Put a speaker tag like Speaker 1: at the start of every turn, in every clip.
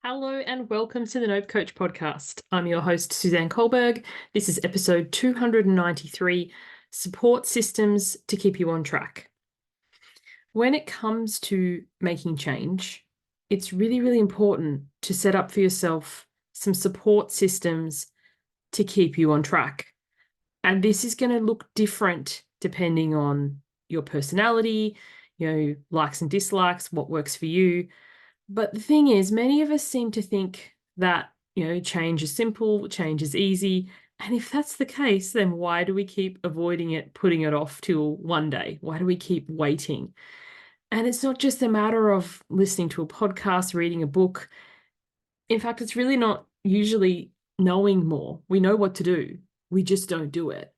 Speaker 1: Hello and welcome to the Nope Coach podcast. I'm your host, Suzanne Culberg. This is episode 293, Support Systems to Keep You on Track. When it comes to making change, it's really, really important to set up for yourself some support systems to keep you on track. And this is going to look different depending on your personality, likes and dislikes, what works for you. But the thing is, many of us seem to think that, change is simple, change is easy. And if that's the case, then why do we keep avoiding it, putting it off till one day? Why do we keep waiting? And it's not just a matter of listening to a podcast, reading a book. In fact, it's really not usually knowing more. We know what to do. We just don't do it.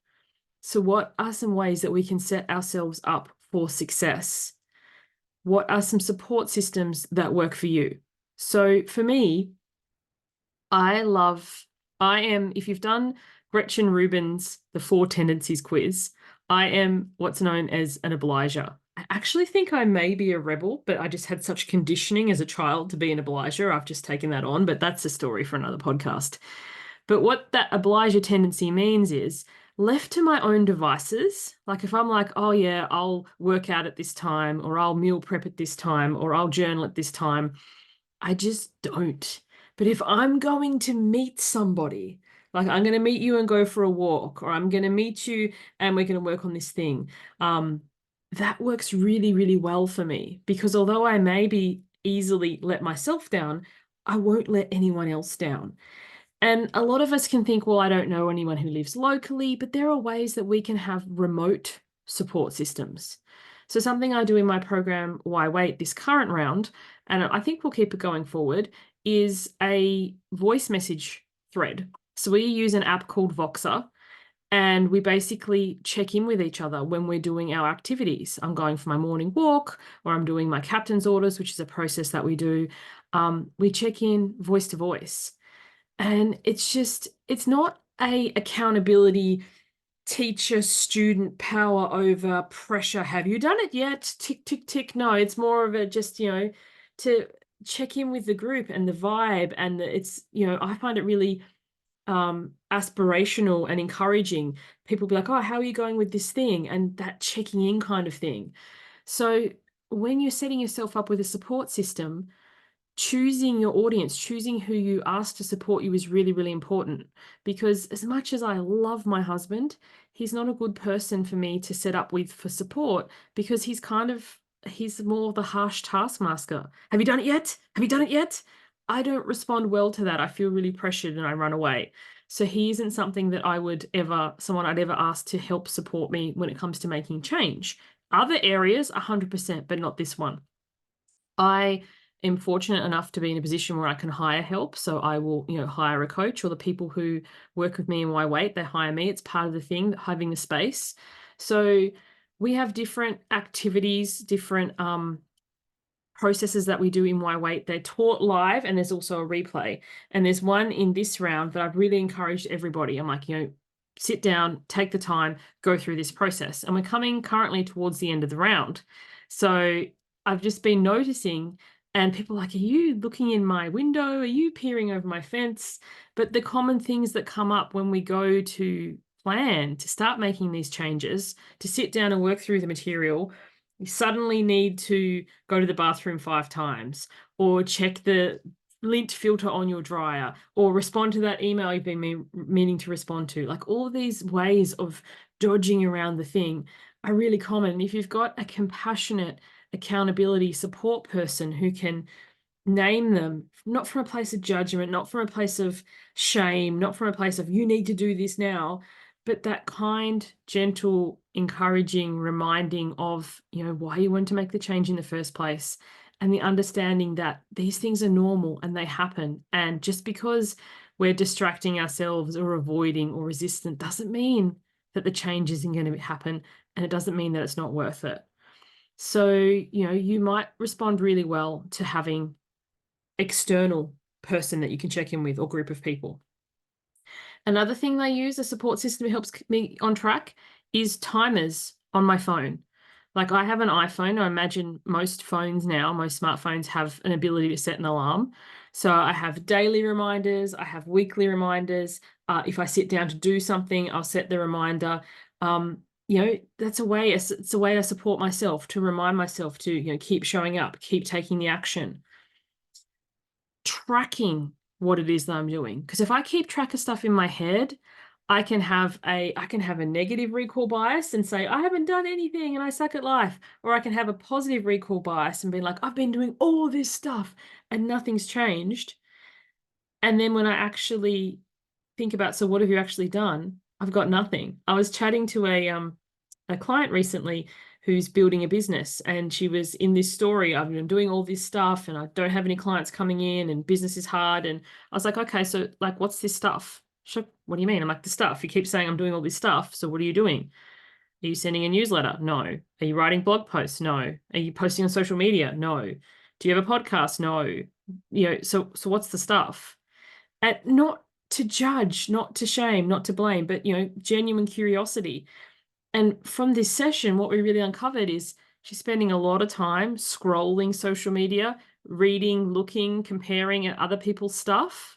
Speaker 1: So what are some ways that we can set ourselves up for success? What are some support systems that work for you? So for me, if you've done Gretchen Rubin's The Four Tendencies quiz, I am what's known as an obliger. I actually think I may be a rebel, but I just had such conditioning as a child to be an obliger. I've just taken that on, but that's a story for another podcast. But what that obliger tendency means is left to my own devices, like if I'm like, oh yeah, I'll work out at this time, or I'll meal prep at this time, or I'll journal at this time, I just don't. But if I'm going to meet somebody, like I'm going to meet you and go for a walk, or I'm going to meet you and we're going to work on this thing, that works really, really well for me because although I maybe easily let myself down, I won't let anyone else down. And a lot of us can think, well, I don't know anyone who lives locally, but there are ways that we can have remote support systems. So something I do in my program, Why Wait, this current round, and I think we'll keep it going forward, is a voice message thread. So we use an app called Voxer, and we basically check in with each other when we're doing our activities. I'm going for my morning walk, or I'm doing my captain's orders, which is a process that we do. We check in voice to voice. And it's not a accountability teacher student power over pressure. Have you done it yet? Tick, tick, tick. No, it's more of a just, to check in with the group and the vibe. And I find it really aspirational and encouraging. People be like, oh, how are you going with this thing? And that checking in kind of thing. So when you're setting yourself up with a support system, choosing your audience, choosing who you ask to support you is really, really important because as much as I love my husband, he's not a good person for me to set up with for support because he's more the harsh taskmaster. Have you done it yet? Have you done it yet? I don't respond well to that. I feel really pressured and I run away. So he isn't something that someone I'd ever ask to help support me when it comes to making change. Other areas, 100%, but not this one. I am fortunate enough to be in a position where I can hire help. So I will, hire a coach, or the people who work with me in Why Wait, they hire me. It's part of the thing, having the space. So we have different activities, different processes that we do in Why Wait. They're taught live and there's also a replay. And there's one in this round that I've really encouraged everybody. I'm like, sit down, take the time, go through this process. And we're coming currently towards the end of the round. So I've just been noticing, and people are like, are you looking in my window? Are you peering over my fence? But the common things that come up when we go to plan to start making these changes, to sit down and work through the material, you suddenly need to go to the bathroom 5 times, or check the lint filter on your dryer, or respond to that email you've been meaning to respond to. Like all of these ways of dodging around the thing are really common. If you've got a compassionate accountability support person who can name them, not from a place of judgment, not from a place of shame, not from a place of you need to do this now, but that kind, gentle, encouraging reminding of, why you want to make the change in the first place, and the understanding that these things are normal and they happen. And just because we're distracting ourselves or avoiding or resistant doesn't mean that the change isn't going to happen, and it doesn't mean that it's not worth it. So, you might respond really well to having external person that you can check in with or group of people. Another thing I use, a support system that helps keep me on track, is timers on my phone. Like I have an iPhone. I imagine most phones now, most smartphones have an ability to set an alarm. So I have daily reminders, I have weekly reminders. If I sit down to do something, I'll set the reminder. That's a way, it's a way I support myself, to remind myself to, keep showing up, keep taking the action. Tracking what it is that I'm doing. Because if I keep track of stuff in my head, I can have a negative recall bias and say, I haven't done anything and I suck at life. Or I can have a positive recall bias and be like, I've been doing all this stuff and nothing's changed. And then when I actually think about, so what have you actually done? I've got nothing. I was chatting to a client recently who's building a business, and she was in this story. I've been doing all this stuff and I don't have any clients coming in and business is hard. And I was like, okay, so like, what's this stuff? She's like, what do you mean? I'm like, the stuff. You keep saying I'm doing all this stuff. So what are you doing? Are you sending a newsletter? No. Are you writing blog posts? No. Are you posting on social media? No. Do you have a podcast? No. So what's the stuff? And not to judge, not to shame, not to blame, but genuine curiosity. And from this session, what we really uncovered is she's spending a lot of time scrolling social media, reading, looking, comparing at other people's stuff,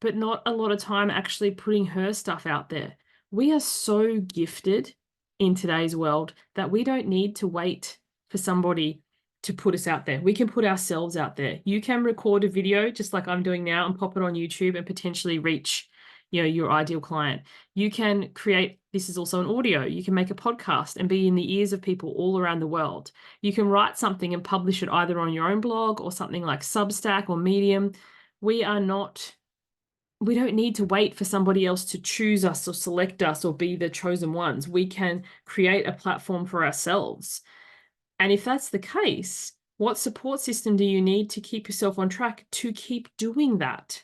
Speaker 1: but not a lot of time actually putting her stuff out there. We are so gifted in today's world that we don't need to wait for somebody to put us out there. We can put ourselves out there. You can record a video just like I'm doing now and pop it on YouTube and potentially reach, your ideal client. You can create, this is also an audio. You can make a podcast and be in the ears of people all around the world. You can write something and publish it either on your own blog or something like Substack or Medium. We don't need to wait for somebody else to choose us or select us or be the chosen ones. We can create a platform for ourselves. And if that's the case, what support system do you need to keep yourself on track to keep doing that?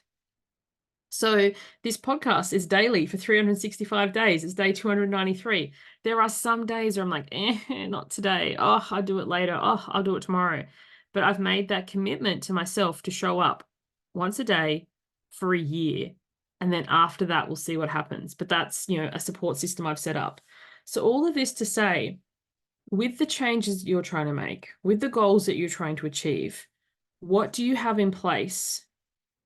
Speaker 1: So this podcast is daily for 365 days. It's day 293. There are some days where I'm like, not today. Oh, I'll do it later. Oh, I'll do it tomorrow. But I've made that commitment to myself to show up once a day for a year. And then after that, we'll see what happens. But that's, a support system I've set up. So all of this to say, with the changes you're trying to make, with the goals that you're trying to achieve, what do you have in place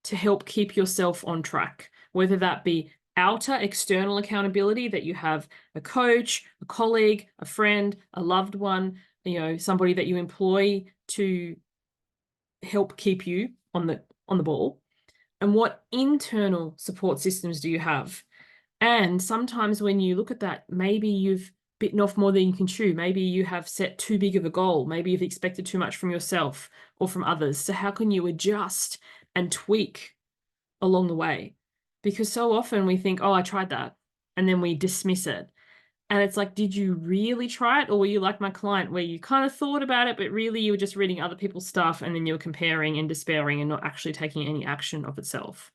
Speaker 1: to help keep yourself on track? Whether that be outer external accountability, that you have a coach, a colleague, a friend, a loved one, somebody that you employ to help keep you on the ball. And what internal support systems do you have? And sometimes when you look at that, maybe you've bitten off more than you can chew. Maybe you have set too big of a goal. Maybe you've expected too much from yourself or from others. So how can you adjust and tweak along the way? Because so often we think, oh, I tried that, and then we dismiss it. And it's like, did you really try it? Or were you like my client where you kind of thought about it, but really you were just reading other people's stuff and then you were comparing and despairing and not actually taking any action of itself?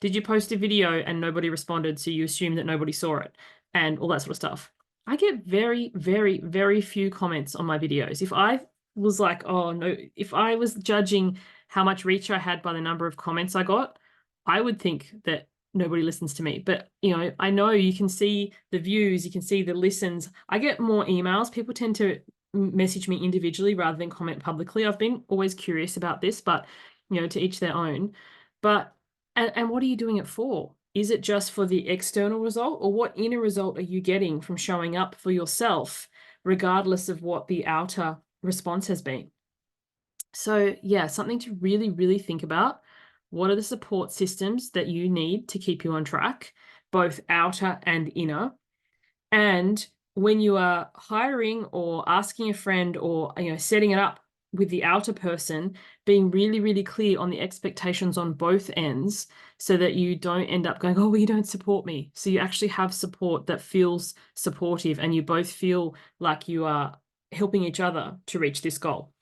Speaker 1: Did you post a video and nobody responded, so you assume that nobody saw it and all that sort of stuff? I get very, very, very few comments on my videos. If I was like, oh no, if I was judging how much reach I had by the number of comments I got, I would think that nobody listens to me. But, I know you can see the views, you can see the listens. I get more emails. People tend to message me individually rather than comment publicly. I've been always curious about this, but, to each their own. But, and what are you doing it for? Is it just for the external result, or what inner result are you getting from showing up for yourself, regardless of what the outer response has been? So yeah, something to really, really think about. What are the support systems that you need to keep you on track, both outer and inner? And when you are hiring or asking a friend or setting it up with the outer person, being really, really clear on the expectations on both ends so that you don't end up going, oh, well, you don't support me. So you actually have support that feels supportive and you both feel like you are helping each other to reach this goal.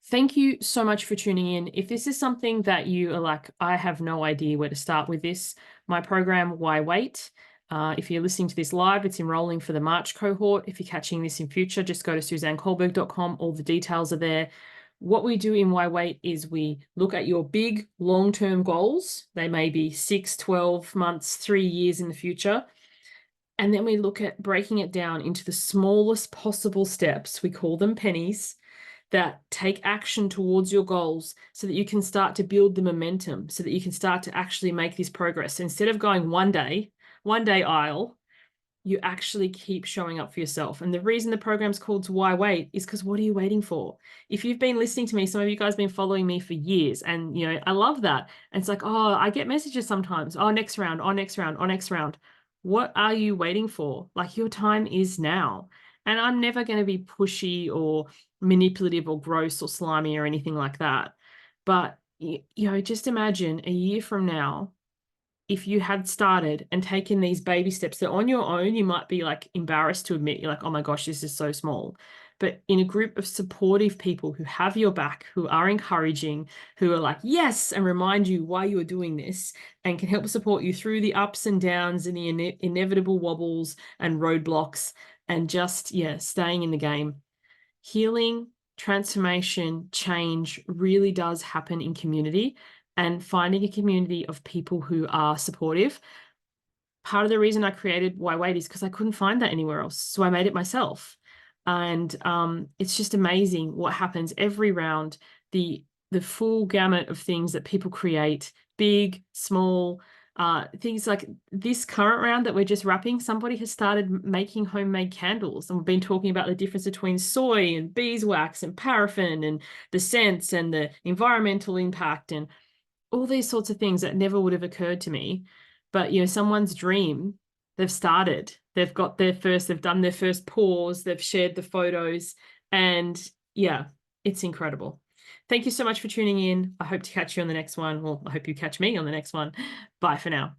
Speaker 1: Thank you so much for tuning in. If this is something that you are like, I have no idea where to start with this, my program, Why Wait? If you're listening to this live, it's enrolling for the March cohort. If you're catching this in future, just go to suzanneculberg.com. All the details are there. What we do in Why Wait is we look at your big long-term goals. They may be 6, 12 months, 3 years in the future. And then we look at breaking it down into the smallest possible steps. We call them pennies, that take action towards your goals so that you can start to build the momentum, so that you can start to actually make this progress. Instead of going one day I'll, you actually keep showing up for yourself. And the reason the program's called Why Wait is because what are you waiting for? If you've been listening to me, some of you guys have been following me for years, and I love that. And it's like, oh, I get messages sometimes. Oh, next round, oh, next round, oh, next round. What are you waiting for? Like, your time is now. And I'm never going to be pushy or manipulative or gross or slimy or anything like that. But just imagine a year from now, if you had started and taken these baby steps that on your own, you might be like embarrassed to admit, you're like, oh my gosh, this is so small. But in a group of supportive people who have your back, who are encouraging, who are like, yes, and remind you why you are doing this and can help support you through the ups and downs and the inevitable wobbles and roadblocks and just, staying in the game. Healing, transformation, change really does happen in community, and finding a community of people who are supportive. Part of the reason I created Why Wait is because I couldn't find that anywhere else. So I made it myself. And it's just amazing what happens every round, the full gamut of things that people create, big, small, things like this current round that we're just wrapping. Somebody has started making homemade candles, and we've been talking about the difference between soy and beeswax and paraffin and the scents and the environmental impact and all these sorts of things that never would have occurred to me. But someone's dream, they've started, they've done their first pours, they've shared the photos, and it's incredible. Thank you so much for tuning in. I hope to catch you on the next one. Well, I hope you catch me on the next one. Bye for now.